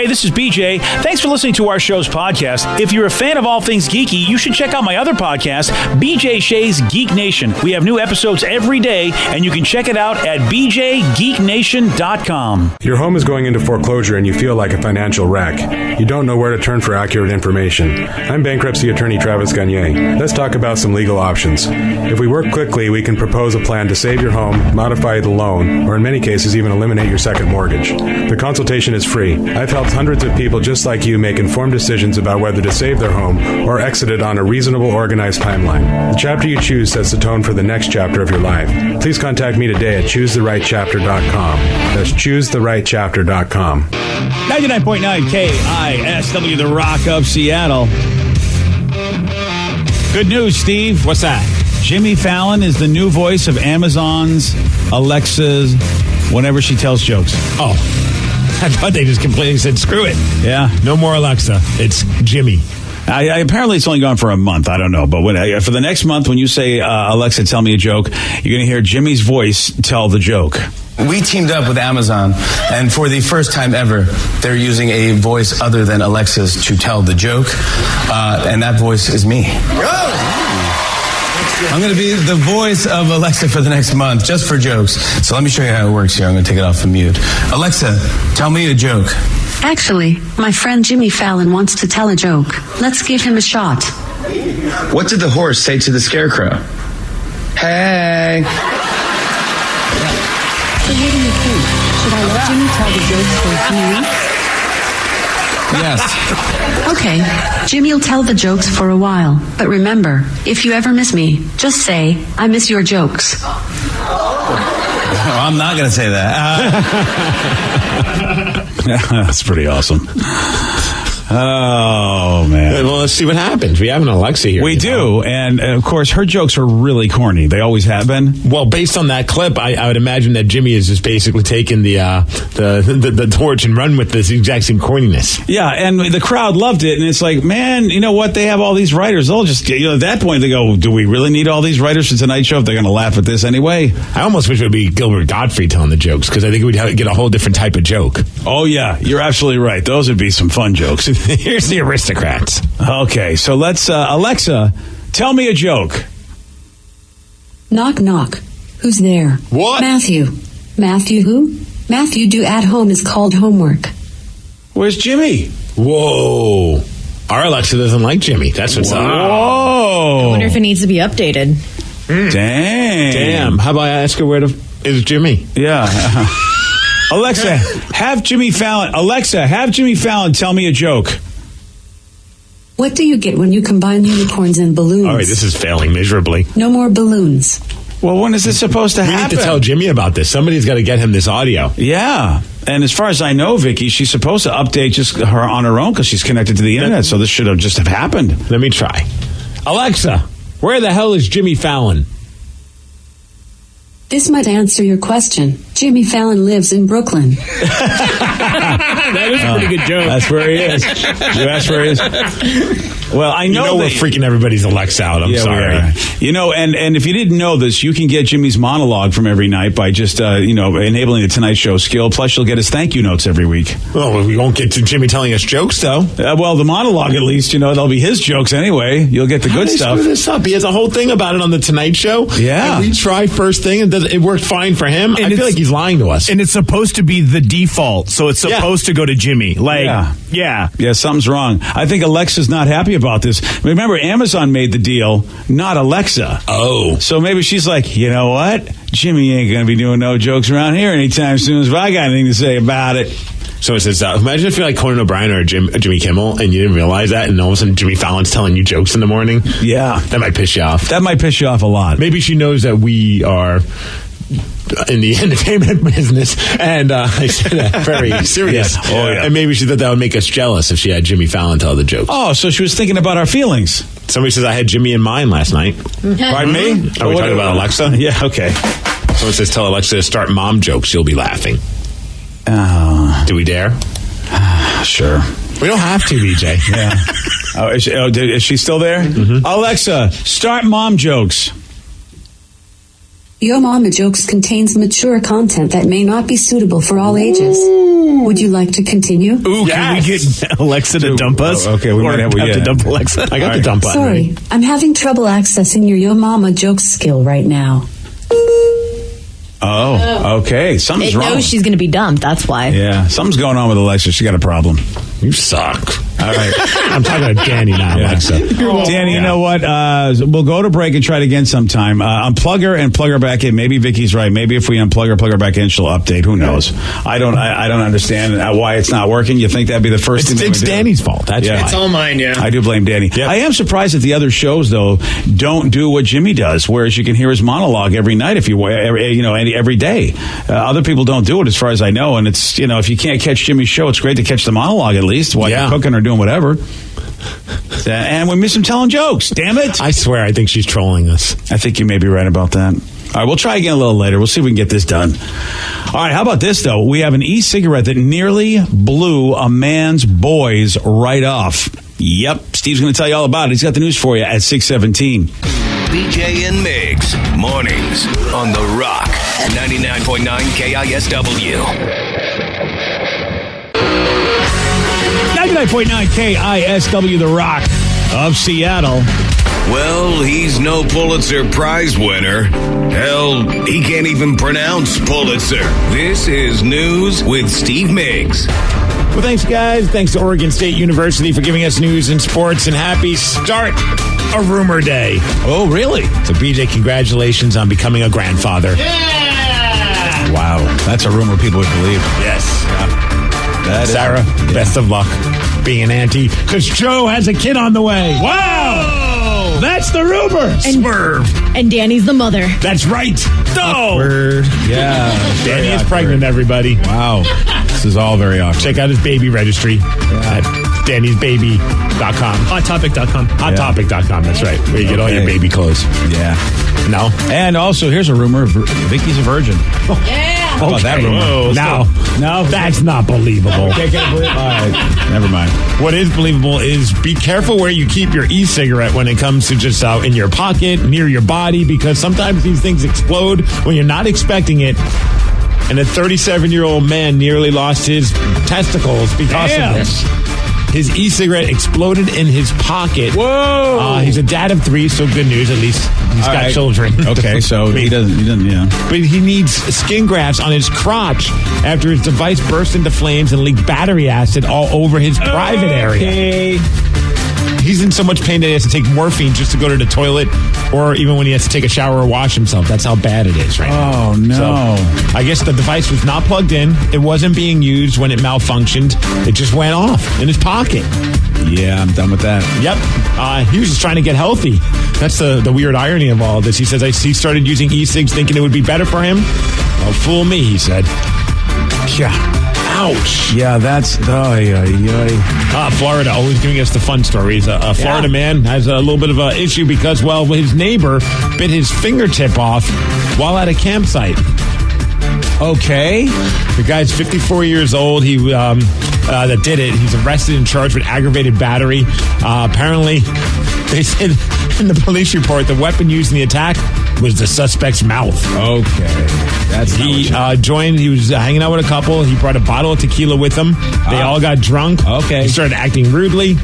Hey, this is BJ. Thanks for listening to our show's podcast. If you're a fan of all things geeky, you should check out my other podcast, BJ Shea's Geek Nation. We have new episodes every day, and you can check it out at bjgeeknation.com. Your home is going into foreclosure and you feel like a financial wreck. You don't know where to turn for accurate information. I'm bankruptcy attorney Travis Gagne. Let's talk about some legal options. If we work quickly, we can propose a plan to save your home, modify the loan, or in many cases even eliminate your second mortgage. The consultation is free. I've helped hundreds of people just like you make informed decisions about whether to save their home or exit it on a reasonable, organized timeline. The chapter you choose sets the tone for the next chapter of your life. Please contact me today at choosetherightchapter.com. That's choosetherightchapter.com. 99.9 KISW, The Rock of Seattle. Good news, Steve. What's that? Jimmy Fallon is the new voice of Amazon's Alexa's whenever she tells jokes. Oh, I thought they just completely said, screw it. Yeah. No more Alexa. It's Jimmy. I apparently it's only gone for a month. I don't know. But for the next month, when you say, Alexa, tell me a joke, you're going to hear Jimmy's voice tell the joke. We teamed up with Amazon, and for the first time ever, they're using a voice other than Alexa's to tell the joke, and that voice is me. I'm going to be the voice of Alexa for the next month, just for jokes. So let me show you how it works here. I'm going to take it off of mute. Alexa, tell me a joke. Actually, my friend Jimmy Fallon wants to tell a joke. Let's give him a shot. What did the horse say to the scarecrow? Hey. So what do you think? Should I let Jimmy tell the jokes for a few weeks? Yes. Okay, Jimmy will tell the jokes for a while. But remember, if you ever miss me, just say, I miss your jokes. Oh, I'm not going to say that. That's pretty awesome. Oh, man. Well, let's see what happens. We have an Alexa here. We do. And, of course, her jokes are really corny. They always have been. Well, based on that clip, I would imagine that Jimmy is just basically taking the torch and run with this exact same corniness. Yeah, and the crowd loved it. And it's like, man, you know what? They have all these writers. They'll just, at that point, they go, do we really need all these writers for Tonight Show if they're going to laugh at this anyway? I almost wish it would be Gilbert Gottfried telling the jokes, because I think we'd get a whole different type of joke. Oh, yeah. You're absolutely right. Those would be some fun jokes. Here's the aristocrats. Okay, so let's, Alexa, tell me a joke. Knock, knock. Who's there? What? Matthew. Matthew who? Matthew do at home is called homework. Where's Jimmy? Whoa. Our Alexa doesn't like Jimmy. That's what's up. Whoa. I wonder if it needs to be updated. Damn. How about I ask her where is Jimmy? Yeah. Alexa, have Jimmy Fallon tell me a joke. What do you get when you combine unicorns and balloons? All right, this is failing miserably. No more balloons. Well, when is this supposed to happen? We need to tell Jimmy about this. Somebody's got to get him this audio. Yeah. And as far as I know, Vicky, she's supposed to update just her on her own because she's connected to the internet. So this should have just have happened. Let me try. Alexa, where the hell is Jimmy Fallon? This might answer your question. Jimmy Fallon lives in Brooklyn. That is a pretty good joke. That's where he is. That's where he is. Well, I know, we're freaking everybody's Alexa out. I'm sorry. And if you didn't know this, you can get Jimmy's monologue from every night by just, enabling the Tonight Show skill. Plus, you'll get his thank you notes every week. Well, we won't get to Jimmy telling us jokes, though. Well, the monologue, at least, they'll be his jokes anyway. You'll get the good stuff. Screw this up. He has a whole thing about it on the Tonight Show. Yeah. And we tried first thing, and it worked fine for him. And I feel like he's lying to us. And it's supposed to be the default, so it's supposed to go to Jimmy. Yeah, something's wrong. I think Alexa's not happy about this. Remember, Amazon made the deal, not Alexa. Oh. So maybe she's like, you know what? Jimmy ain't going to be doing no jokes around here anytime soon if I got anything to say about it. So it says, imagine if you're like Conan O'Brien or Jimmy Kimmel and you didn't realize that, and all of a sudden Jimmy Fallon's telling you jokes in the morning. Yeah. That might piss you off. That might piss you off a lot. Maybe she knows that we are in the entertainment business, and I said that very serious. Yes. Oh, yeah. And maybe she thought that would make us jealous if she had Jimmy Fallon tell the jokes. Oh, so she was thinking about our feelings. Somebody says I had Jimmy in mind last night. Pardon me? Are we talking about Alexa? Yeah, okay. Someone says tell Alexa to start mom jokes. You'll be laughing. Do we dare? Sure. We don't have to, BJ. Yeah. Is she still there? Mm-hmm. Alexa, start mom jokes. Yo Mama Jokes contains mature content that may not be suitable for all ages. Would you like to continue? Ooh, can we get Alexa to dump us? Okay, we might have to dump Alexa. I got the dump button. Sorry, I'm having trouble accessing your Yo Mama Jokes skill right now. Oh, okay. Something's It wrong. knows she's going to be dumped. That's why. Yeah, something's going on with Alexa. She got a problem. You suck. All right. I'm talking to Danny now, Alexa. Danny, you know what? We'll go to break and try it again sometime. Unplug her and plug her back in. Maybe Vicky's right. Maybe if we unplug her, plug her back in, she'll update. Who knows? I don't understand why it's not working. You think that'd be the first thing? It's Danny's fault. That's why. It's all mine. Yeah, I do blame Danny. Yep. I am surprised that the other shows though don't do what Jimmy does, whereas you can hear his monologue every night every day. Other people don't do it, as far as I know. And it's if you can't catch Jimmy's show, it's great to catch the monologue at least while you're cooking or doing whatever. And we miss him telling jokes. Damn it! I swear, I think she's trolling us. I think you may be right about that. All right, we'll try again a little later. We'll see if we can get this done. All right, how about this, though? We have an e-cigarette that nearly blew a man's boys right off. Yep, Steve's going to tell you all about it. He's got the news for you at 6:17. BJ and Migs, mornings on The Rock, 99.9 KISW. 99.9 KISW, The Rock of Seattle. Well, he's no Pulitzer Prize winner. Hell, he can't even pronounce Pulitzer. This is News with Steve Miggs. Well, thanks, guys. Thanks to Oregon State University for giving us news and sports, and happy start of Rumor Day. Oh, really? So, BJ, congratulations on becoming a grandfather. Yeah! Wow, that's a rumor people would believe. Yes. Yeah. Sarah, best of luck being an auntie, because Joe has a kid on the way. Wow! That's the rumor. Swerve. And Danny's the mother. That's right. Awkward. Yeah. Danny is pregnant, everybody. Wow. This is all very awkward. Check out his baby registry at Danny'sBaby.com. HotTopic.com. HotTopic.com. That's right. Where you get all your baby clothes. Yeah. No. And also, here's a rumor. Vicky's a virgin. Yeah. How about that rumor? Whoa, no, that's not believable. Can't believe. All right. Never mind. What is believable is be careful where you keep your e-cigarette when it comes to just out in your pocket, near your body, because sometimes these things explode when you're not expecting it. And a 37-year-old man nearly lost his testicles because of this. His e-cigarette exploded in his pocket. Whoa! He's a dad of 3, so good news. At least he's got children. Okay, so he doesn't, yeah. But he needs skin grafts on his crotch after his device burst into flames and leaked battery acid all over his private area. He's in so much pain that he has to take morphine just to go to the toilet, or even when he has to take a shower or wash himself. That's how bad it is right now. Oh, no. So, I guess the device was not plugged in. It wasn't being used when it malfunctioned. It just went off in his pocket. Yeah, I'm done with that. Yep. He was just trying to get healthy. That's the weird irony of all of this. He says he started using e-cigs thinking it would be better for him. Well, fool me, he said. Yeah. Ouch. Yeah, that's... Florida, always giving us the fun stories. A Florida man has a little bit of an issue because, well, his neighbor bit his fingertip off while at a campsite. Okay. The guy's 54 years old. He that did it. He's arrested and charged with aggravated battery. Apparently, they said in the police report the weapon used in the attack was the suspect's mouth. Okay. He joined. He was hanging out with a couple. He brought a bottle of tequila with him. They all got drunk. Okay. He started acting rudely.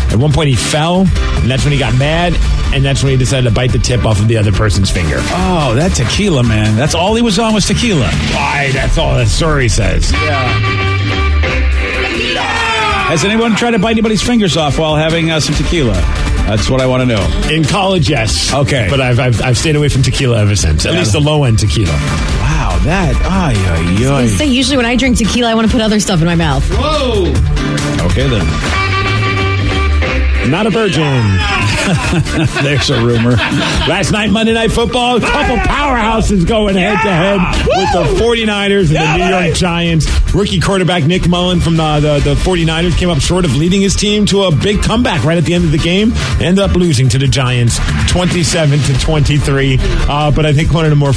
At one point, he fell, and that's when he got mad, and that's when he decided to bite the tip off of the other person's finger. Oh, that tequila, man. That's all he was on was tequila. Why? That's all the story says. Yeah. Has anyone tried to bite anybody's fingers off while having some tequila? That's what I want to know. In college, yes. Okay. But I've stayed away from tequila ever since. At least the low-end tequila. Wow, that... I say usually when I drink tequila, I want to put other stuff in my mouth. Whoa! Okay, then. Not a virgin. There's a rumor. Last night, Monday Night Football, a couple powerhouses going head-to-head with the 49ers and the New York Giants. Rookie quarterback Nick Mullen from the 49ers came up short of leading his team to a big comeback right at the end of the game. Ended up losing to the Giants 27-23. But I think one of the more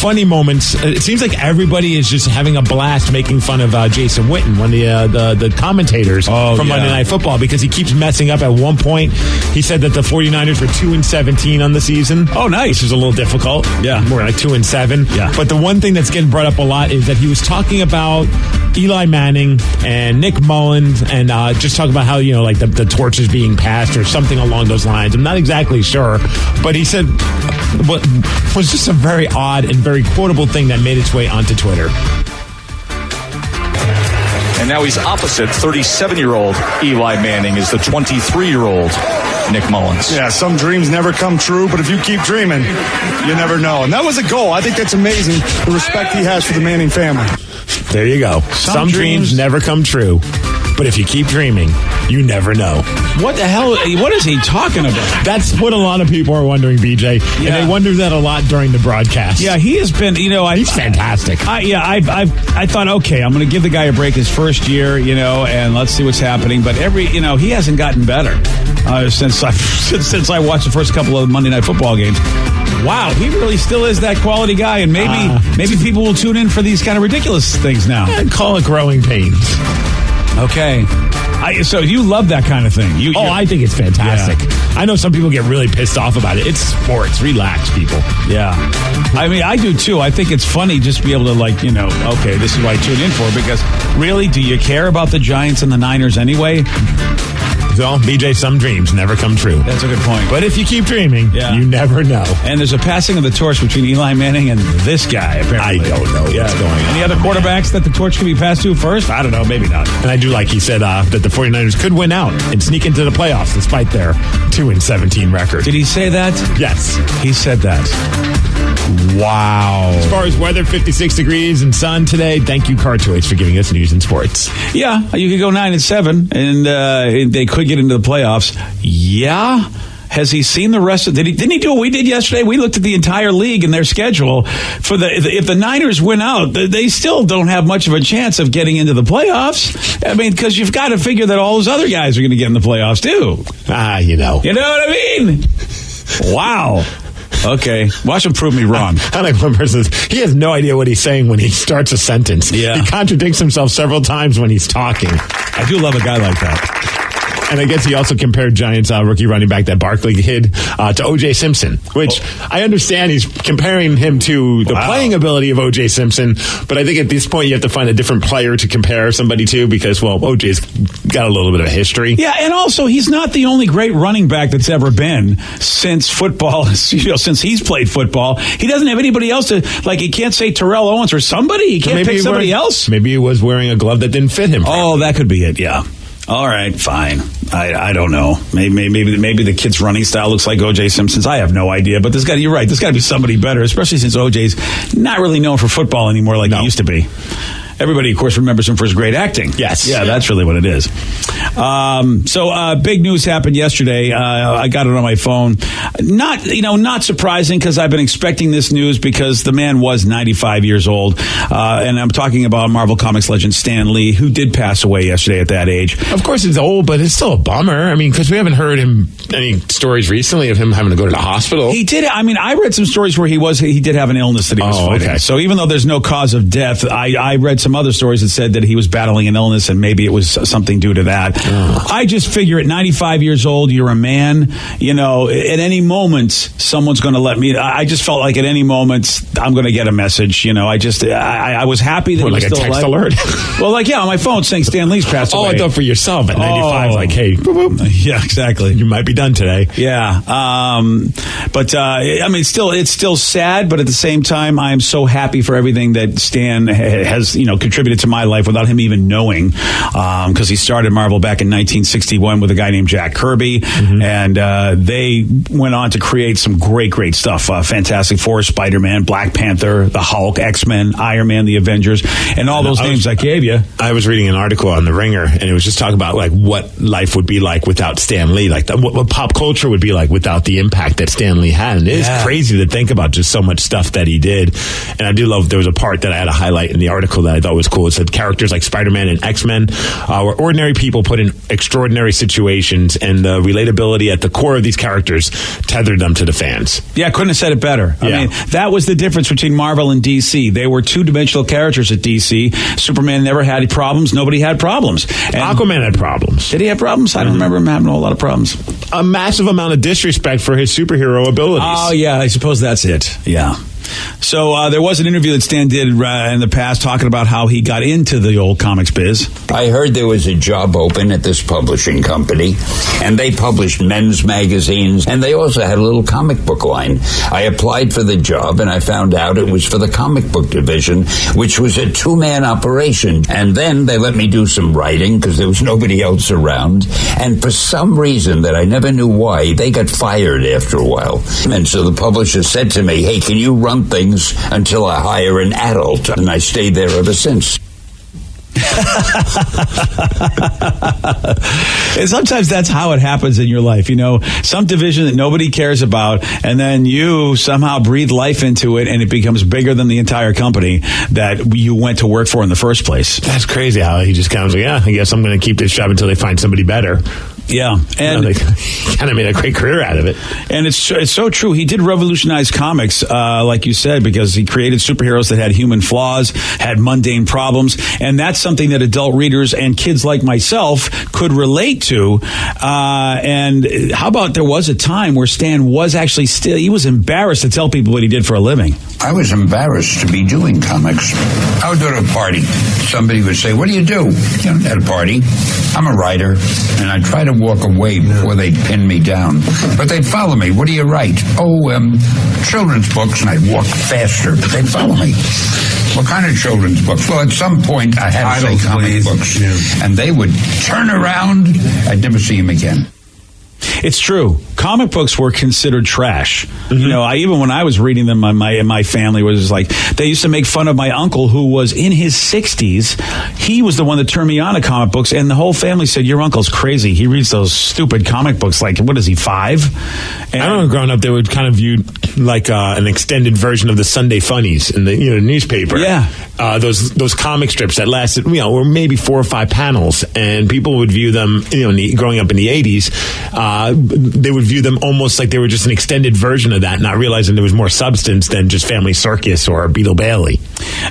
funny moments. It seems like everybody is just having a blast making fun of Jason Witten, one of the commentators from Monday Night Football, because he keeps messing up. At one point, he said that the 49ers were 2-17 on the season. Oh, nice. Which is a little difficult. Yeah. More like 2-7. Yeah. But the one thing that's getting brought up a lot is that he was talking about Eli Manning and Nick Mullins, and just talk about how, like the torch is being passed or something along those lines. I'm not exactly sure, but he said what was just a very odd and very quotable thing that made its way onto Twitter. And now he's opposite 37-year-old Eli Manning is the 23-year-old Nick Mullins. Yeah, some dreams never come true, but if you keep dreaming, you never know. And that was a goal. I think that's amazing, the respect he has for the Manning family. There you go. Some dreams never come true, but if you keep dreaming, you never know. What the hell? What is he talking about? That's what a lot of people are wondering, BJ. Yeah. And they wonder that a lot during the broadcast. Yeah, he has been, he's fantastic. I thought, okay, I'm going to give the guy a break his first year, and let's see what's happening. But he hasn't gotten better since I watched the first couple of Monday Night Football games. Wow, he really still is that quality guy, and maybe people will tune in for these kind of ridiculous things now. I'd call it growing pains. Okay. So you love that kind of thing. I think it's fantastic. Yeah. I know some people get really pissed off about it. It's sports. Relax, people. Yeah. I mean, I do too. I think it's funny just to be able to okay, this is what I tune in for, because really, do you care about the Giants and the Niners anyway? So, BJ, some dreams never come true. That's a good point. But if you keep dreaming, you never know. And there's a passing of the torch between Eli Manning and this guy, apparently. I don't know what's going on. Any other quarterbacks that the torch can be passed to first? I don't know. Maybe not. And I do like he said that the 49ers could win out and sneak into the playoffs despite their 2-17 record. Did he say that? Yes. He said that. Wow. As far as weather, 56 degrees and sun today. Thank you, Car Choice, for giving us news and sports. Yeah, you could go 9-7, and they could get into the playoffs. Yeah. Has he seen the rest of? Didn't he do what we did yesterday? We looked at the entire league and their schedule. If the Niners win out, they still don't have much of a chance of getting into the playoffs. I mean, because you've got to figure that all those other guys are going to get in the playoffs too. You know what I mean? Wow. Okay, watch him prove me wrong. I like one person says, he has no idea what he's saying when he starts a sentence. Yeah. He contradicts himself several times when he's talking. I do love a guy like that. And I guess he also compared Giants rookie running back that Barkley kid to O.J. Simpson, which I understand he's comparing him to the playing ability of O.J. Simpson. But I think at this point you have to find a different player to compare somebody to because, O.J.'s got a little bit of a history. Yeah, and also he's not the only great running back that's ever been since football, since he's played football. He doesn't have anybody else to, he can't say Terrell Owens or somebody. He can't pick somebody else. Maybe he was wearing a glove that didn't fit him. Oh, that could be it, yeah. All right, fine. I don't know. Maybe the kid's running style looks like O.J. Simpson's. I have no idea. But you're right. There's got to be somebody better, especially since O.J.'s not really known for football anymore like he used to be. Everybody, of course, remembers him for his great acting. Yes. Yeah, that's really what it is. So big news happened yesterday. I got it on my phone. Not surprising because I've been expecting this news because the man was 95 years old. And I'm talking about Marvel Comics legend Stan Lee, who did pass away yesterday at that age. Of course, it's old, but it's still a bummer. I mean, because we haven't heard any stories recently of him having to go to the hospital. He did. I mean, I read some stories where he did have an illness that he was fighting. Okay. So even though there's no cause of death, I read some other stories that said that he was battling an illness and maybe it was something due to that. I just figure at 95 years old, you're a man, at any moment, someone's going to let me, I just felt like at any moment, I'm going to get a message, I was happy that he was still alive. Like a text alert? Well, on my phone saying Stan Lee's passed away. Oh, I thought for yourself at 95, hey, boop, boop. Yeah, exactly. You might be done today. Yeah. It's still sad, but at the same time, I am so happy for everything that Stan has, contributed to my life without him even knowing, because he started Marvel back in 1961 with a guy named Jack Kirby, and they went on to create some great stuff. Fantastic Four, Spider-Man, Black Panther, the Hulk, X-Men, Iron Man, the Avengers, and all those names I gave you. I was reading an article on The Ringer, and it was just talking about what life would be like without Stan Lee, what pop culture would be like without the impact that Stan Lee had. And it is crazy to think about just so much stuff that he did. And I do love, there was a part that I had to highlight in the article that thought was cool. It said characters like Spider-Man and X-Men were ordinary people put in extraordinary situations, and the relatability at the core of these characters tethered them to the fans. Yeah, I couldn't have said it better. Yeah. I mean, that was the difference between Marvel and DC. They were two-dimensional characters at DC. Superman never had problems. Nobody had problems. And Aquaman had problems. Did he have problems? I don't remember him having a whole lot of problems. A massive amount of disrespect for his superhero abilities. Oh, yeah, I suppose that's it. Yeah. So there was an interview that Stan did in the past talking about how he got into the old comics biz. I heard there was a job open at this publishing company, and they published men's magazines, and they also had a little comic book line. I applied for the job, and I found out it was for the comic book division, which was a two-man operation. And then they let me do some writing because there was nobody else around. And for some reason that I never knew why, they got fired after a while. And so the publisher said to me, hey, can you run things until I hire an adult? And I stayed there ever since. And sometimes that's how it happens in your life. You know, some division that nobody cares about, and then you somehow breathe life into it, and it becomes bigger than the entire company that you went to work for in the first place. That's crazy how he just kind of like, yeah, I guess I'm going to keep this job until they find somebody better. Yeah, and they kind of made a great career out of it. And it's so true. He did revolutionize comics, like you said, because he created superheroes that had human flaws, had mundane problems, and that's something that adult readers and kids like myself could relate to. And how about there was a time where Stan was actually he was embarrassed to tell people what he did for a living. I was embarrassed to be doing comics. I would go to a party. Somebody would say, what do you do? At a party. I'm a writer, and I try to walk away before they'd pin me down. But they'd follow me. What do you write? Oh, children's books, and I'd walk faster, but they'd follow me. What kind of children's books? Well, at some point, I had to say comic books. Yeah. And they would turn around. I'd never see them again. It's true. Comic books were considered trash. Mm-hmm. You know, even when I was reading them, my family was like, they used to make fun of my uncle who was in his 60s. He was the one that turned me on to comic books, and the whole family said, your uncle's crazy. He reads those stupid comic books. Like, what is he, 5? And I remember growing up, they would kind of view like an extended version of the Sunday Funnies in the newspaper. Yeah. Those comic strips that lasted, were maybe 4 or 5 panels, and people would view them, growing up in the 80s, they would view them almost like they were just an extended version of that, not realizing there was more substance than just Family Circus or Beetle Bailey.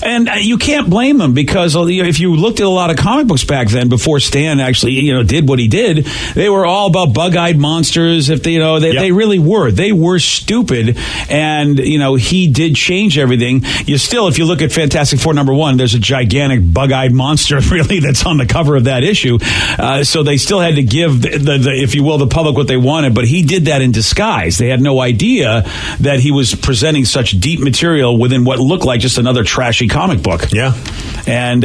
And you can't blame them, because if you looked at a lot of comic books back then, before Stan actually did what he did, they were all about bug-eyed monsters. If they really were. They were stupid, and he did change everything. If you look at Fantastic Four #1, there's a gigantic bug-eyed monster really that's on the cover of that issue. So they still had to give the public what they wanted, but he did that in disguise. They had no idea that he was presenting such deep material within what looked like just another trashy comic book. Yeah. And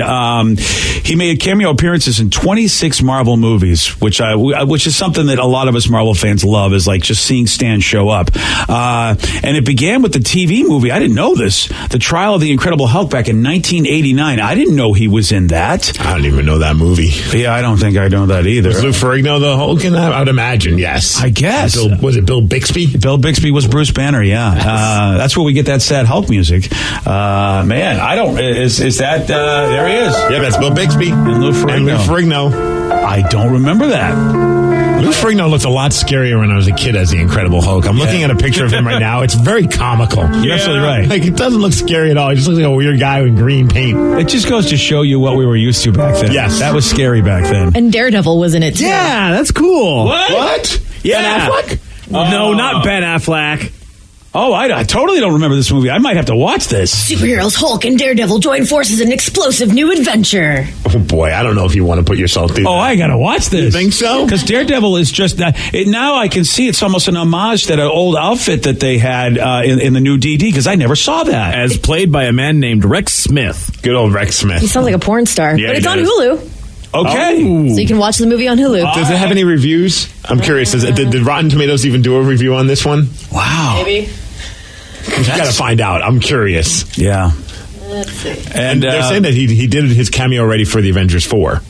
he made cameo appearances in 26 Marvel movies, which is something that a lot of us Marvel fans love, is like just seeing Stan show up. And it began with the TV movie. I didn't know this. The Trial of the Incredible Hulk back in 1989. I didn't know he was in that. I don't even know that movie. Yeah, I don't think I know that either. Was Lou Ferrigno the Hulk in that? I would imagine, yes. I guess. Was it Bill Bixby? Bill Bixby was Bruce Banner, yeah. That's where we get that sad Hulk music. Man, I don't... Is that... there he is. Yeah, that's Bill Bixby. And Lou Ferrigno. I don't remember that. Lou Ferrigno looked a lot scarier when I was a kid as the Incredible Hulk. I'm looking at a picture of him right now. It's very comical. You're absolutely right. Like, it doesn't look scary at all. He just looks like a weird guy with green paint. It just goes to show you what we were used to back then. Yes. That was scary back then. And Daredevil was in it, too. Yeah, that's cool. What? Yeah. Ben Affleck? No, not Ben Affleck. Oh, I totally don't remember this movie. I might have to watch this. Superheroes Hulk and Daredevil join forces in an explosive new adventure. Oh, boy, I don't know if you want to put yourself through that. I got to watch this. You think so? Because Daredevil is just... now I can see it's almost an homage to an old outfit that they had in the new DD, because I never saw that. As played by a man named Rex Smith. Good old Rex Smith. He sounds like a porn star. Yeah, but it's on does. Hulu. Okay. Oh. So you can watch the movie on Hulu. Does it have any reviews? I'm curious. Did Rotten Tomatoes even do a review on this one? Wow. Maybe. You got to find out. I'm curious. Yeah. Let's see. And they're saying that he did his cameo already for the Avengers 4.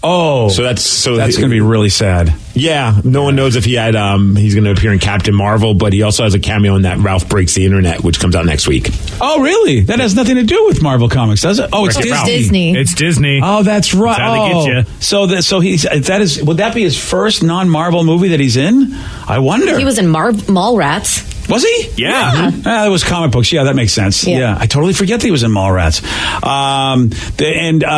Oh, so that's going to be really sad. Yeah, no one knows if he had. He's going to appear in Captain Marvel, but he also has a cameo in that Ralph Breaks the Internet, which comes out next week. Oh, really? That has nothing to do with Marvel Comics, does it? Oh, it's Disney. It's Disney. Oh, that's right. That's how they get you. So would that be his first non-Marvel movie that he's in? I wonder. He was in Mallrats. Was he? Yeah. That was comic books. Yeah, that makes sense. Yeah. I totally forget that he was in Mallrats.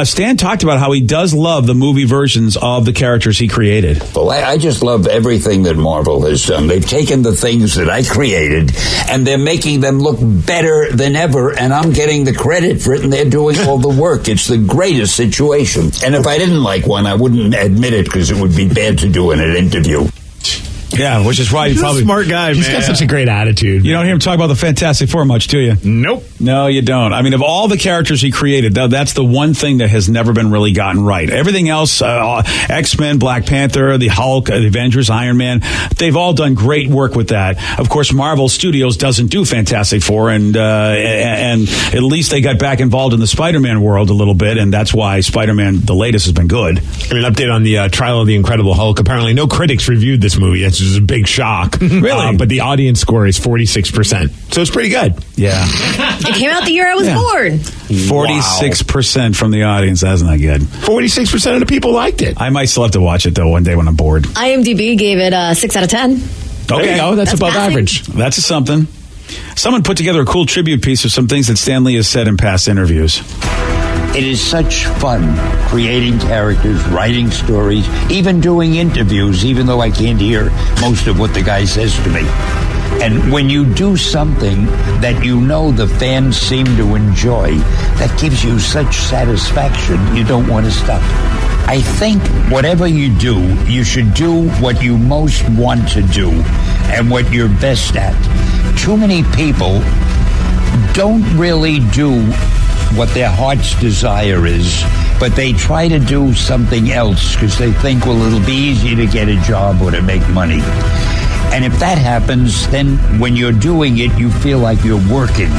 Stan talked about how he does love the movie versions of the characters he created. Well, I just love everything that Marvel has done. They've taken the things that I created, and they're making them look better than ever, and I'm getting the credit for it, and they're doing all the work. It's the greatest situation. And if I didn't like one, I wouldn't admit it, because it would be bad to do in an interview. Yeah, which is why he's a smart guy, man. He's got such a great attitude. You don't hear him talk about the Fantastic Four much, do you? Nope. No, you don't. I mean, of all the characters he created, that's the one thing that has never been really gotten right. Everything else, X-Men, Black Panther, the Hulk, the Avengers, Iron Man, they've all done great work with that. Of course, Marvel Studios doesn't do Fantastic Four, and at least they got back involved in the Spider-Man world a little bit, and that's why Spider-Man, the latest, has been good. I mean, an update on the trial of the Incredible Hulk. Apparently, no critics reviewed this movie. It's just a big shock. Really? But the audience score is 46%. So it's pretty good. Yeah. It came out the year I was born. 46% from the audience. That's not good. 46% of the people liked it. I might still have to watch it, though, one day when I'm bored. IMDb gave it a 6 out of 10. There you go. That's above passing. average. That's something. Someone put together a cool tribute piece of some things that Stan Lee has said in past interviews. It is such fun creating characters, writing stories, even doing interviews, even though I can't hear most of what the guy says to me. And when you do something that you know the fans seem to enjoy, that gives you such satisfaction, you don't want to stop. I think whatever you do, you should do what you most want to do and what you're best at. Too many people don't really do what their heart's desire is, but they try to do something else because they think, well, it'll be easy to get a job or to make money. And if that happens, then when you're doing it, you feel like you're working.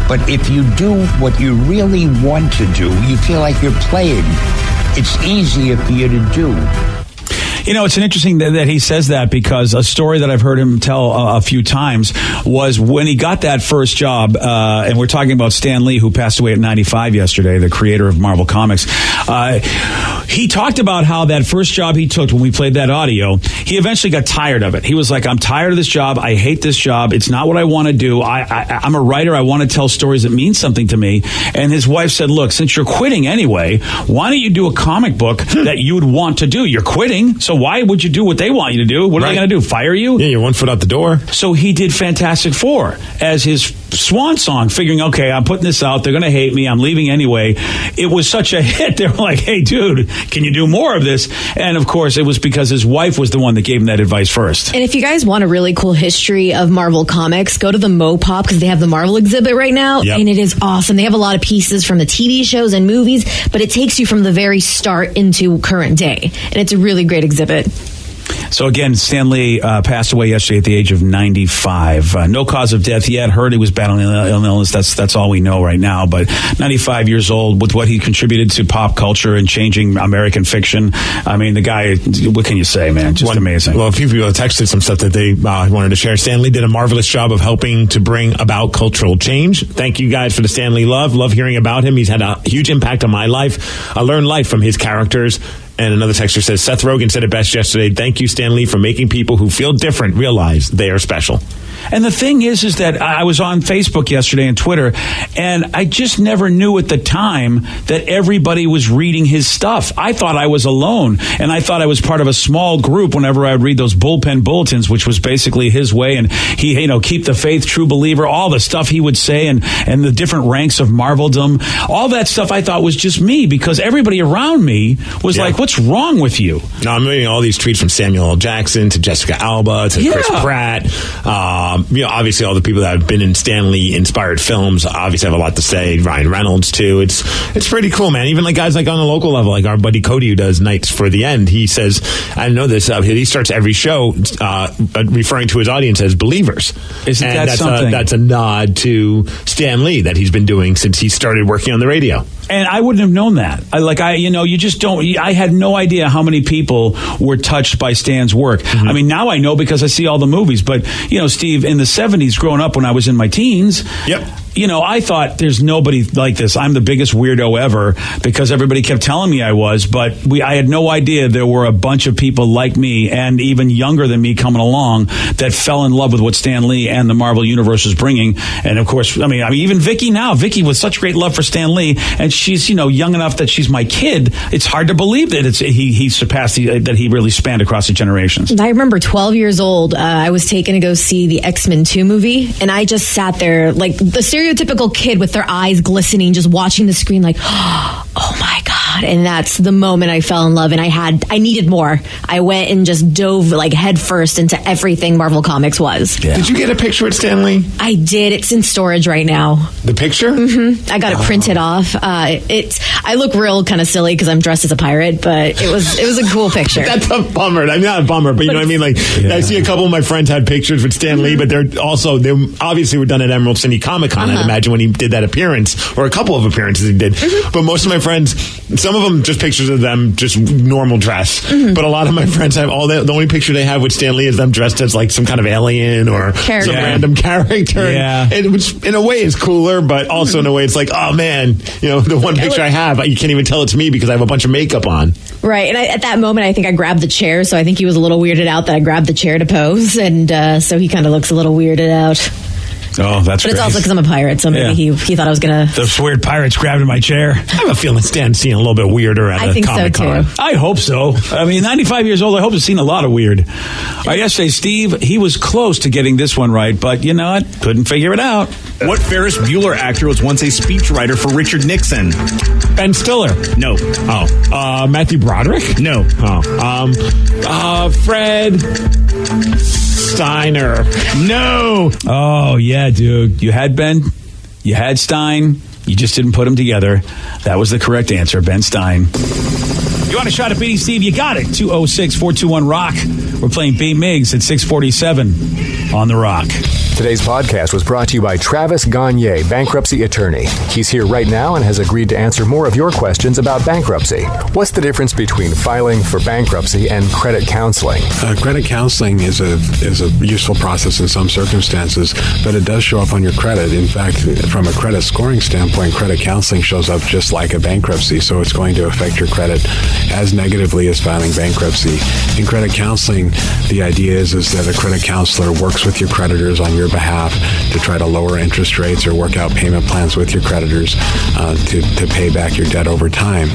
But if you do what you really want to do, you feel like you're playing. It's easier for you to do. You know, it's an interesting that he says that, because a story that I've heard him tell a few times was when he got that first job, and we're talking about Stan Lee, who passed away at 95 yesterday, the creator of Marvel Comics. He talked about how that first job he took, when we played that audio, he eventually got tired of it. He was like, I'm tired of this job. I hate this job. It's not what I want to do. I'm a writer. I want to tell stories that mean something to me. And his wife said, look, since you're quitting anyway, why don't you do a comic book that you would want to do? You're quitting, so why would you do what they want you to do? What are they going to do? Fire you? Yeah, you're 1 foot out the door. So he did Fantastic Four as his swan song, figuring, okay, I'm putting this out. They're going to hate me. I'm leaving anyway. It was such a hit. They were like, hey, dude, can you do more of this? And of course, it was because his wife was the one that gave him that advice first. And if you guys want a really cool history of Marvel Comics, go to the Mopop, because they have the Marvel exhibit right now. Yep. And it is awesome. They have a lot of pieces from the TV shows and movies, but it takes you from the very start into current day. And it's a really great exhibit. So again, Stan Lee passed away yesterday at the age of 95. No cause of death yet. Heard he was battling illness. That's all we know right now. But 95 years old, with what he contributed to pop culture and changing American fiction. I mean, the guy, what can you say, man? Just amazing. Well, a few people texted some stuff that they wanted to share. Stan Lee did a marvelous job of helping to bring about cultural change. Thank you guys for the Stan Lee love. Love hearing about him. He's had a huge impact on my life. I learned life from his characters. And another texter says, Seth Rogen said it best yesterday. Thank you, Stan Lee, for making people who feel different realize they are special. And the thing is that I was on Facebook yesterday and Twitter, and I just never knew at the time that everybody was reading his stuff. I thought I was alone, and I thought I was part of a small group whenever I would read those bullpen bulletins, which was basically his way. And he, keep the faith, true believer, all the stuff he would say, and the different ranks of Marveldom, all that stuff I thought was just me, because everybody around me was like, what's wrong with you? No, I'm reading all these tweets from Samuel L. Jackson to Jessica Alba to Chris Pratt. Obviously all the people that have been in Stan Lee inspired films obviously have a lot to say. Ryan Reynolds too. It's pretty cool, man. Even like guys like on the local level, like our buddy Cody, who does Nights for the End. He says, I know this. He starts every show referring to his audience as believers. Isn't that something? That's a nod to Stan Lee that he's been doing since he started working on the radio. And I wouldn't have known that. You just don't. I had no idea how many people were touched by Stan's work. I mean, now I know because I see all the movies. But, Steve, in the 70s, growing up when I was in my teens, I thought there's nobody like this. I'm the biggest weirdo ever because everybody kept telling me I was. But I had no idea there were a bunch of people like me and even younger than me coming along that fell in love with what Stan Lee and the Marvel Universe was bringing. And, of course, I mean, even Vicky now. Vicky with such great love for Stan Lee. And she's, young enough that she's my kid. It's hard to believe that he surpassed, that he really spanned across the generations. I remember 12 years old, I was taken to go see the X-Men 2 movie, and I just sat there like the stereotypical kid with their eyes glistening, just watching the screen like, oh my God. And that's the moment I fell in love, and I needed more. I went and just dove like head first into everything Marvel Comics was. Yeah. Did you get a picture with Stan Lee? I did. It's in storage right now. The picture? Mm-hmm. I got it printed off. I look real kind of silly because I'm dressed as a pirate, but it was a cool picture. That's a bummer. I'm not a bummer, but you know what I mean? Like, I see a couple of my friends had pictures with Stan Lee, but they obviously were done at Emerald City Comic Con, I'd imagine, when he did that appearance, or a couple of appearances he did. But most of my friends, some of them just pictures of them just normal dress. But a lot of my friends have the only picture they have with Stan Lee is them dressed as like some kind of alien or some random character. Yeah. And which in a way is cooler, but also in a way it's like, oh man, the one picture I have, you can't even tell it's me because I have a bunch of makeup on. Right. And at that moment, I think I grabbed the chair. So I think he was a little weirded out that I grabbed the chair to pose. And so he kind of looks a little weirded out. Oh, that's But great. it's also because I'm a pirate, so maybe he thought I was going to... Those weird pirates grabbed in my chair. I have a feeling Stan's seen a little bit weirder at a Comic-Con. So too. I hope so. I mean, 95 years old, I hope he's seen a lot of weird. I guess say, Steve, he was close to getting this one right, but you know what? Couldn't figure it out. What Ferris Bueller actor was once a speechwriter for Richard Nixon? Ben Stiller. No. Oh. Matthew Broderick? No. Oh. Fred Steiner. No. Oh, yeah, dude. You had Ben. You had Stein. You just didn't put them together. That was the correct answer, Ben Stein. You want a shot at beating Steve? You got it. 206-421-ROCK. We're playing Beat Miggs at 647 on The Rock. Today's podcast was brought to you by Travis Gagne, bankruptcy attorney. He's here right now and has agreed to answer more of your questions about bankruptcy. What's the difference between filing for bankruptcy and credit counseling? Credit counseling is a useful process in some circumstances, but it does show up on your credit. In fact, from a credit scoring standpoint, credit counseling shows up just like a bankruptcy, so it's going to affect your credit as negatively as filing bankruptcy. In credit counseling, the idea is that a credit counselor works with your creditors on your behalf to try to lower interest rates or work out payment plans with your creditors to pay back your debt over time.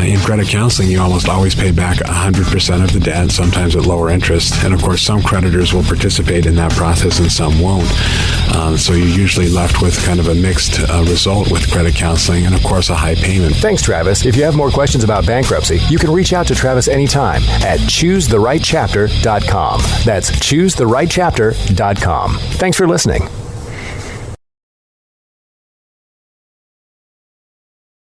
In credit counseling, you almost always pay back 100% of the debt, sometimes at lower interest. And of course, some creditors will participate in that process and some won't. So you're usually left with kind of a mixed result with credit counseling and, of course, a high payment. Thanks, Travis. If you have more questions about bankruptcy, you can reach out to Travis anytime at choosetherightchapter.com. That's choosetherightchapter.com. Thanks for listening.